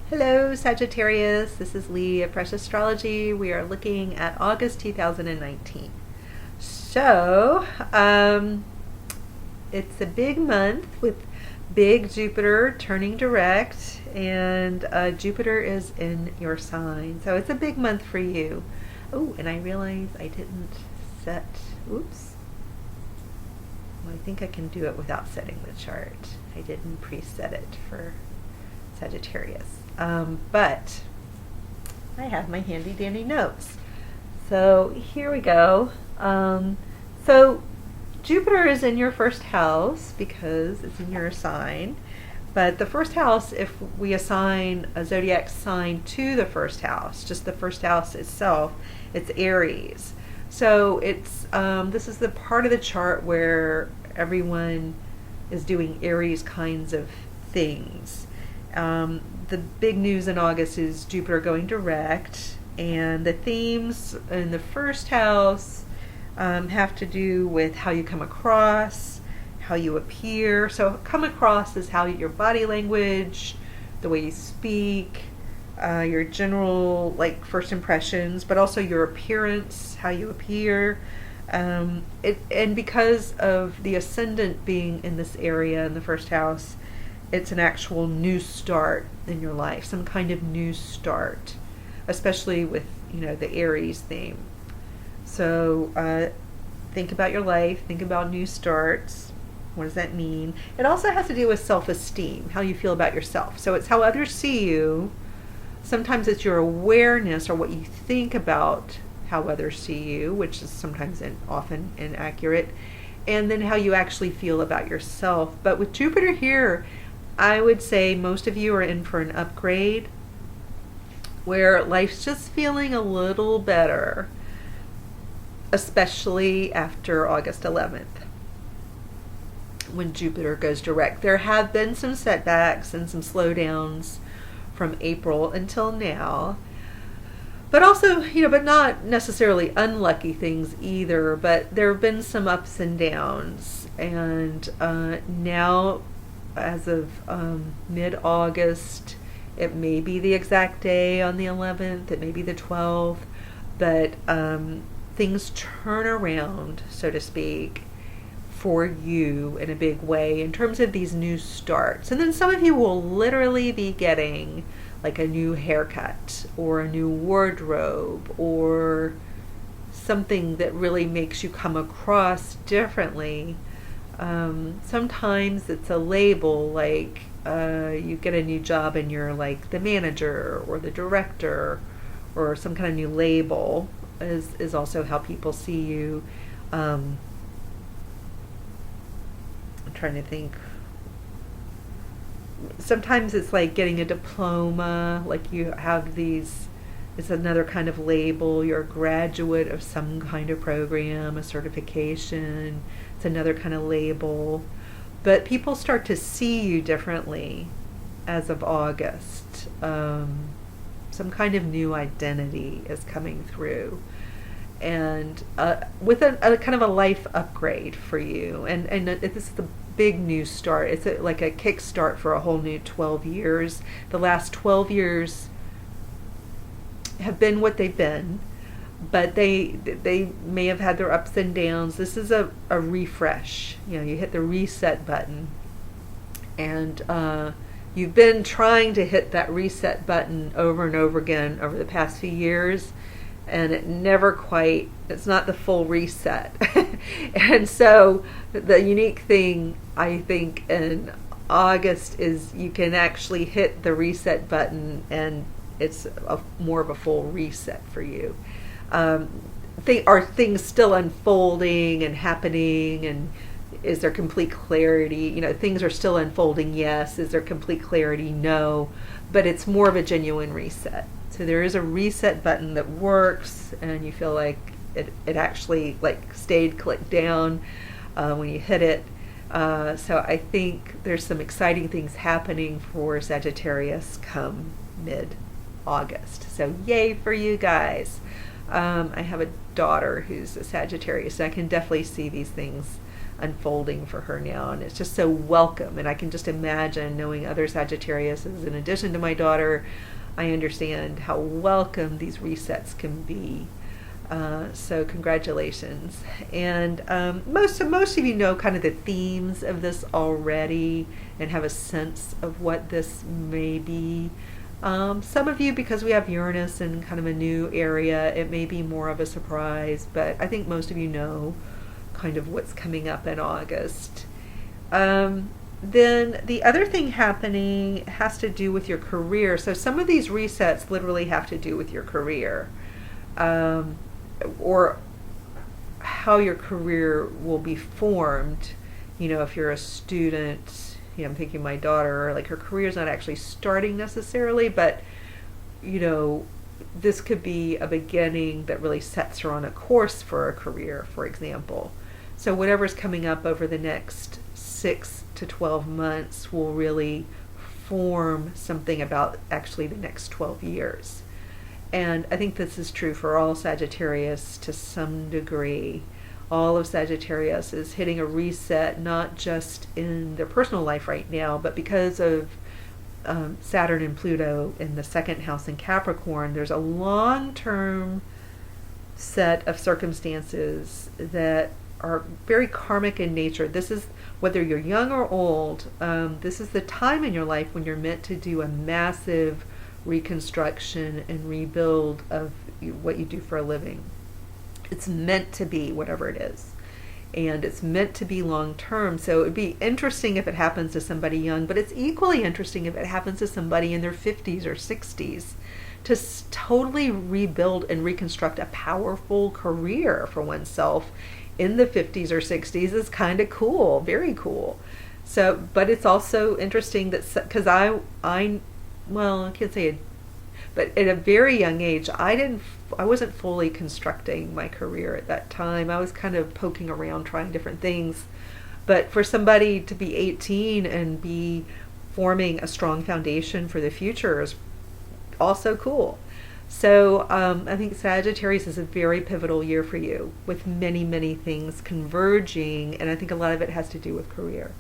Hello, Sagittarius. This is Lee of Astrology. We are looking at August 2019. So, it's a big month with big Jupiter turning direct, and Jupiter is in your sign. So, it's a big month for you. Oh, and I realize I didn't set, oops. Well, I think I can do it without setting the chart. I didn't preset it for Sagittarius. But I have my handy dandy notes. So here we go. So Jupiter is in your first house because it's in your sign. But the first house, if we assign a zodiac sign to the first house, just the first house itself, it's Aries. So it's this is the part of the chart where everyone is doing Aries kinds of things. The big news in August is Jupiter going direct, and the themes in the first house have to do with how you come across, how you appear. So come across is how your body language, the way you speak, your general first impressions, but also your appearance, how you appear. And because of the ascendant being in this area in the first house, it's an actual new start in your life, some kind of new start, especially with the Aries theme. So think about your life, think about new starts. What does that mean? It also has to do with self-esteem, how you feel about yourself. So it's how others see you. Sometimes it's your awareness or what you think about how others see you, which is sometimes and often inaccurate, and then how you actually feel about yourself. But with Jupiter here, I would say most of you are in for an upgrade where life's just feeling a little better, especially after August 11th when Jupiter goes direct. There have been some setbacks and some slowdowns from April until now, but also, but not necessarily unlucky things either, but there have been some ups and downs, and now as of mid-August, it may be the exact day on the 11th, it may be the 12th, but things turn around, so to speak, for you in a big way in terms of these new starts. And then some of you will literally be getting like a new haircut or a new wardrobe or something that really makes you come across differently. Sometimes it's a label, like you get a new job and you're like the manager or the director, or some kind of new label is also how people see you. I'm trying to think. Sometimes it's like getting a diploma, like you have these, it's another kind of label. You're a graduate of some kind of program, a certification. It's another kind of label. But people start to see you differently as of August. Some kind of new identity is coming through. And with a kind of a life upgrade for you. And this is the big new start. It's like a kickstart for a whole new 12 years. The last 12 years have been what they've been, but they may have had their ups and downs. This is a refresh. You hit the reset button, and you've been trying to hit that reset button over and over again over the past few years, and it never quite, it's not the full reset. And so the unique thing, I think, in August is you can actually hit the reset button, and it's more of a full reset for you. Are things still unfolding and happening, and is there complete clarity? Things are still unfolding, yes. Is there complete clarity? No. But it's more of a genuine reset. So there is a reset button that works, and you feel like it actually stayed clicked down when you hit it. So I think there's some exciting things happening for Sagittarius come mid-August. So yay for you guys. I have a daughter who's a Sagittarius, so I can definitely see these things unfolding for her now, and it's just so welcome. And I can just imagine, knowing other Sagittariuses in addition to my daughter, I understand how welcome these resets can be. So congratulations. And most of you know kind of the themes of this already and have a sense of what this may be. Some of you, because we have Uranus in kind of a new area, it may be more of a surprise, but I think most of you know kind of what's coming up in August. Then the other thing happening has to do with your career. So some of these resets literally have to do with your career, or how your career will be formed. You know, if you're a student, you know, I'm thinking my daughter, like her career's not actually starting necessarily, but you know, this could be a beginning that really sets her on a course for a career, for example. So whatever's coming up over the next 6 to 12 months will really form something about actually the next 12 years. And I think this is true for all Sagittarius to some degree. All of Sagittarius is hitting a reset, not just in their personal life right now, but because of Saturn and Pluto in the second house in Capricorn, there's a long-term set of circumstances that are very karmic in nature. This is, whether you're young or old, this is the time in your life when you're meant to do a massive reconstruction and rebuild of what you do for a living. It's meant to be whatever it is, and it's meant to be long term. So it'd be interesting if it happens to somebody young, but it's equally interesting if it happens to somebody in their 50s or 60s, to totally rebuild and reconstruct a powerful career for oneself in the 50s or 60s is kind of cool, very cool. So, but it's also interesting that, because well, I can't say it, but at a very young age, I wasn't fully constructing my career at that time. I was kind of poking around, trying different things. But for somebody to be 18 and be forming a strong foundation for the future is also cool. So I think Sagittarius is a very pivotal year for you, with many, many things converging, and I think a lot of it has to do with career.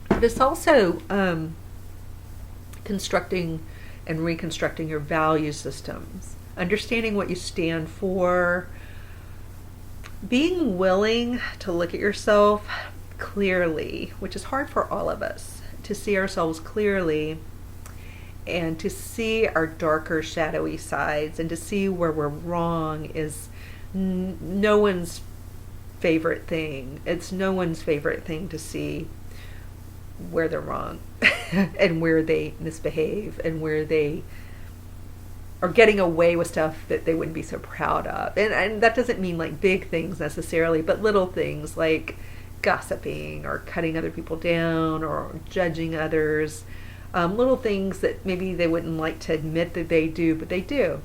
But it's also constructing and reconstructing your value systems, understanding what you stand for, being willing to look at yourself clearly, which is hard for all of us, to see ourselves clearly and to see our darker, shadowy sides, and to see where we're wrong is no one's favorite thing. It's no one's favorite thing to see where they're wrong and where they misbehave and where they are getting away with stuff that they wouldn't be so proud of. And that doesn't mean like big things necessarily, but little things like gossiping or cutting other people down or judging others. Little things that maybe they wouldn't like to admit that they do, but they do.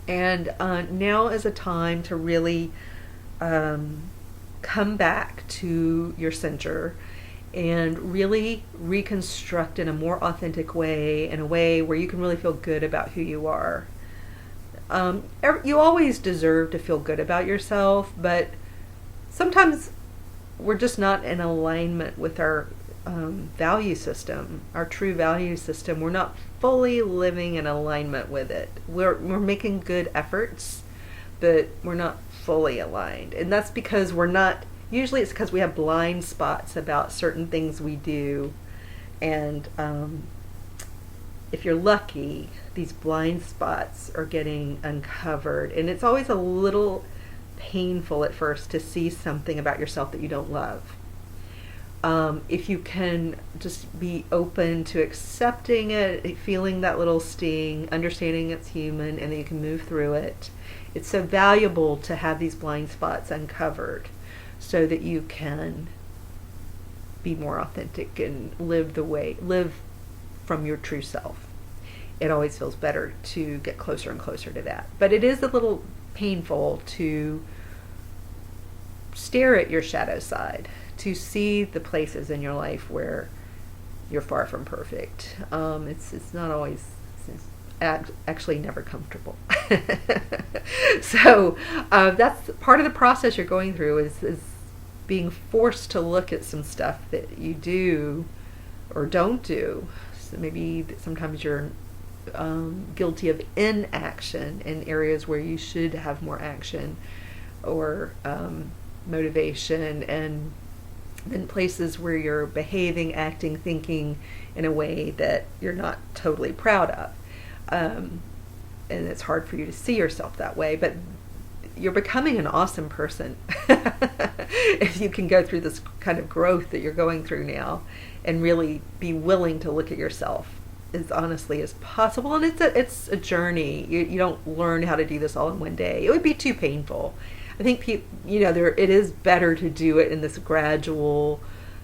And now is a time to really come back to your center and really reconstruct in a more authentic way, in a way where you can really feel good about who you are. You always deserve to feel good about yourself, but sometimes we're just not in alignment with our value system, our true value system. We're not fully living in alignment with it. We're making good efforts, but we're not fully aligned. And that's because usually it's because we have blind spots about certain things we do. And if you're lucky, these blind spots are getting uncovered. And it's always a little painful at first to see something about yourself that you don't love. If you can just be open to accepting it, feeling that little sting, understanding it's human, and then you can move through it. It's so valuable to have these blind spots uncovered so that you can be more authentic and live from your true self. It always feels better to get closer and closer to that. But it is a little painful to stare at your shadow side, to see the places in your life where you're far from perfect. It's not always actually never comfortable. So that's part of the process you're going through is being forced to look at some stuff that you do or don't do. So maybe sometimes you're guilty of inaction in areas where you should have more action or motivation, and then places where you're behaving, acting, thinking in a way that you're not totally proud of. And it's hard for you to see yourself that way, but you're becoming an awesome person if you can go through this kind of growth that you're going through now and really be willing to look at yourself as honestly as possible. And it's a journey. You don't learn how to do this all in one day. It would be too painful. I think it is better to do it in this gradual,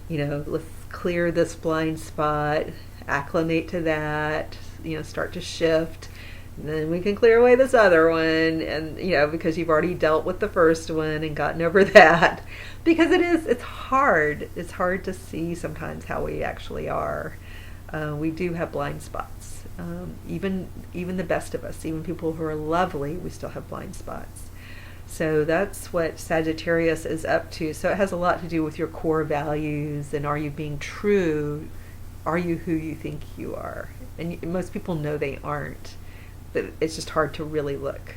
let's clear this blind spot, acclimate to that, start to shift. And then we can clear away this other one, and because you've already dealt with the first one and gotten over that. Because it's hard. It's hard to see sometimes how we actually are. We do have blind spots. Even the best of us, even people who are lovely, we still have blind spots. So that's what Sagittarius is up to. So it has a lot to do with your core values, and are you being true? Are you who you think you are? And most people know they aren't, but it's just hard to really look.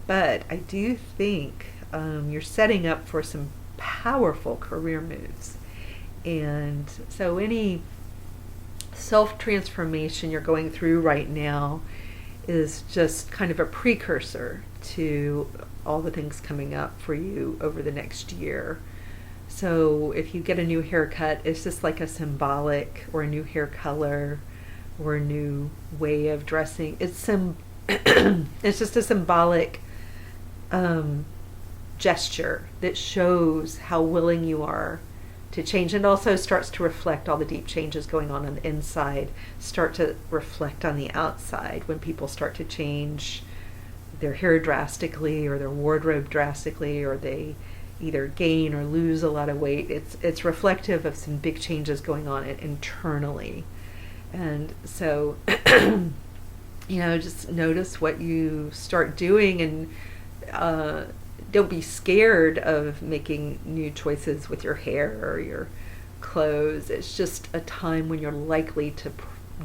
But I do think you're setting up for some powerful career moves. And so any self-transformation you're going through right now is just kind of a precursor to all the things coming up for you over the next year. So if you get a new haircut, it's just like a symbolic, or a new hair color, or a new way of dressing. It's just a symbolic gesture that shows how willing you are to change, and also starts to reflect all the deep changes going on the inside, start to reflect on the outside when people start to change their hair drastically or their wardrobe drastically, or they either gain or lose a lot of weight. It's reflective of some big changes going on internally. And so just notice what you start doing, and don't be scared of making new choices with your hair or your clothes. It's just a time when you're likely to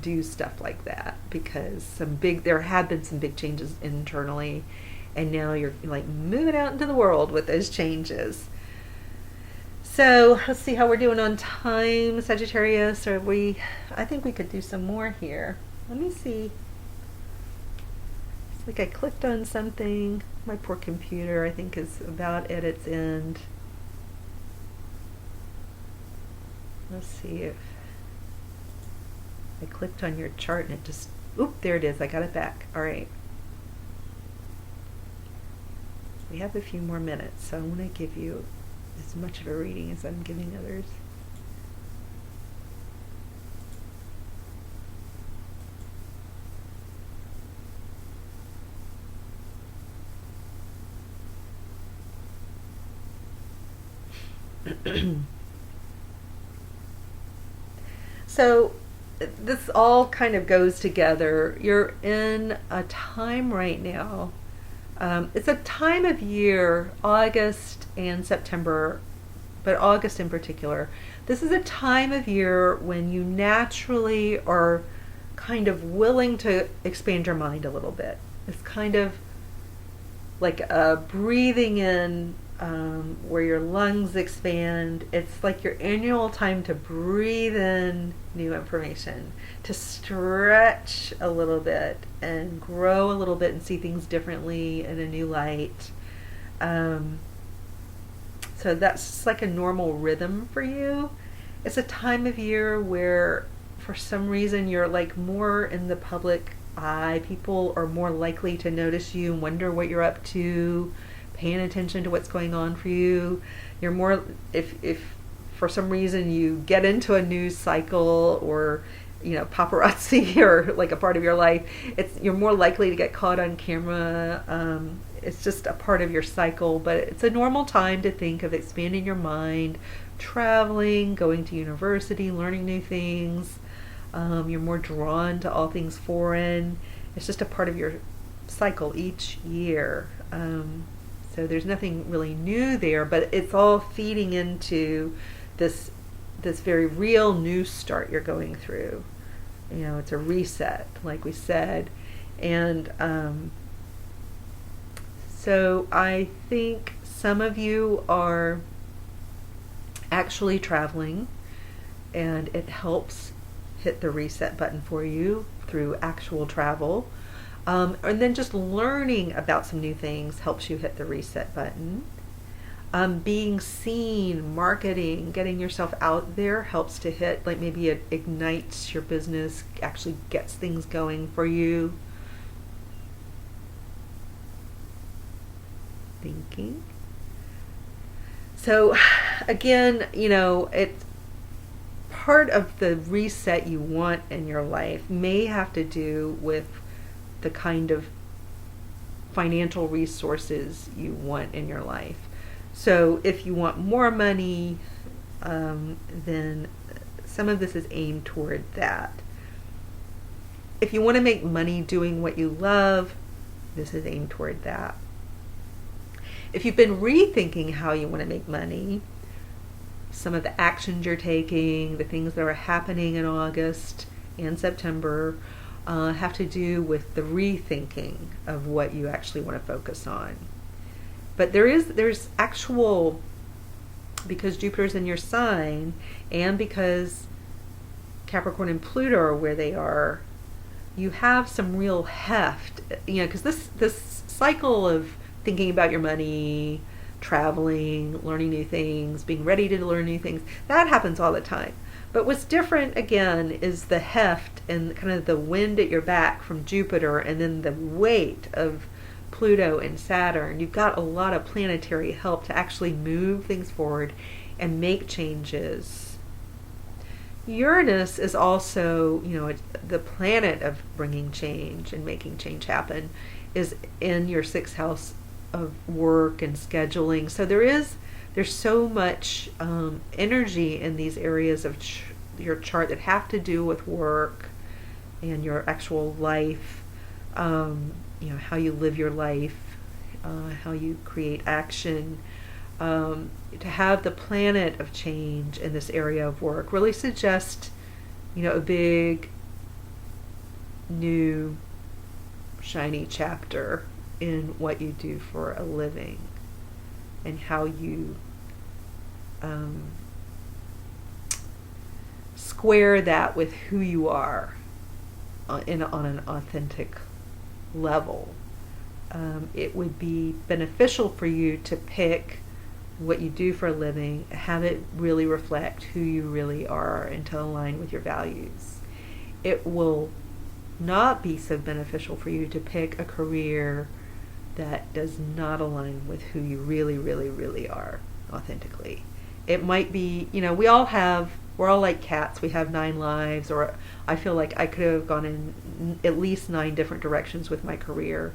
do stuff like that, because there have been some big changes internally, and now you're like moving out into the world with those changes. So let's see how we're doing on time, Sagittarius. I think we could do some more here. Let me see. It's like I clicked on something. My poor computer, I think, is about at its end. Let's see if I clicked on your chart and it just, there it is. I got it back. All right. We have a few more minutes, so I want to give you as much of a reading as I'm giving others. So this all kind of goes together. You're in a time right now. It's a time of year, August and September, but August in particular. This is a time of year when you naturally are kind of willing to expand your mind a little bit. It's kind of like a breathing in, where your lungs expand. It's like your annual time to breathe in new information, to stretch a little bit and grow a little bit and see things differently in a new light. So that's just like a normal rhythm for you. It's a time of year where for some reason you're like more in the public eye. People are more likely to notice you and wonder what you're up to, paying attention to what's going on for you. You're more, if for some reason you get into a news cycle, or paparazzi, or like a part of your life, you're more likely to get caught on camera. It's just a part of your cycle, but it's a normal time to think of expanding your mind, traveling, going to university, learning new things, You're more drawn to all things foreign. It's just a part of your cycle each year. So there's nothing really new there, but it's all feeding into this very real new start you're going through. It's a reset, like we said. And so I think some of you are actually traveling, and it helps hit the reset button for you through actual travel. And then just learning about some new things helps you hit the reset button. Being seen, marketing, getting yourself out there helps to hit, like maybe it ignites your business, actually gets things going for you. Thinking. So again, it's part of the reset you want in your life may have to do with the kind of financial resources you want in your life. So if you want more money, then some of this is aimed toward that. If you want to make money doing what you love, this is aimed toward that. If you've been rethinking how you want to make money, some of the actions you're taking, the things that are happening in August and September, have to do with the rethinking of what you actually want to focus on. But there's actual, because Jupiter's in your sign, and because Capricorn and Pluto are where they are, you have some real heft, because this cycle of thinking about your money, traveling, learning new things, being ready to learn new things, that happens all the time. But what's different, again, is the heft and kind of the wind at your back from Jupiter, and then the weight of Pluto and Saturn. You've got a lot of planetary help to actually move things forward and make changes. Uranus is also, the planet of bringing change and making change happen, is in your sixth house of work and scheduling. So there's so much energy in these areas of your chart that have to do with work and your actual life, how you live your life, how you create action. To have the planet of change in this area of work really suggests, a big, new, shiny chapter in what you do for a living and how you square that with who you are on an authentic level. It would be beneficial for you to pick what you do for a living, have it really reflect who you really are and to align with your values. It will not be so beneficial for you to pick a career that does not align with who you really, really, really are authentically. It might be, we're all like cats. We have 9 lives, or I feel like I could have gone in at least 9 different directions with my career.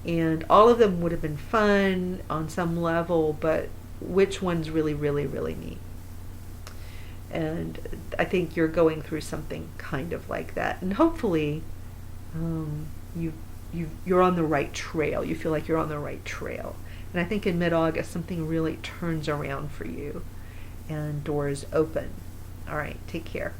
And all of them would have been fun on some level, but which one's really, really, really me? And I think you're going through something kind of like that. And hopefully you're on the right trail. You feel like you're on the right trail. And I think in mid-August, something really turns around for you and doors open. All right, take care.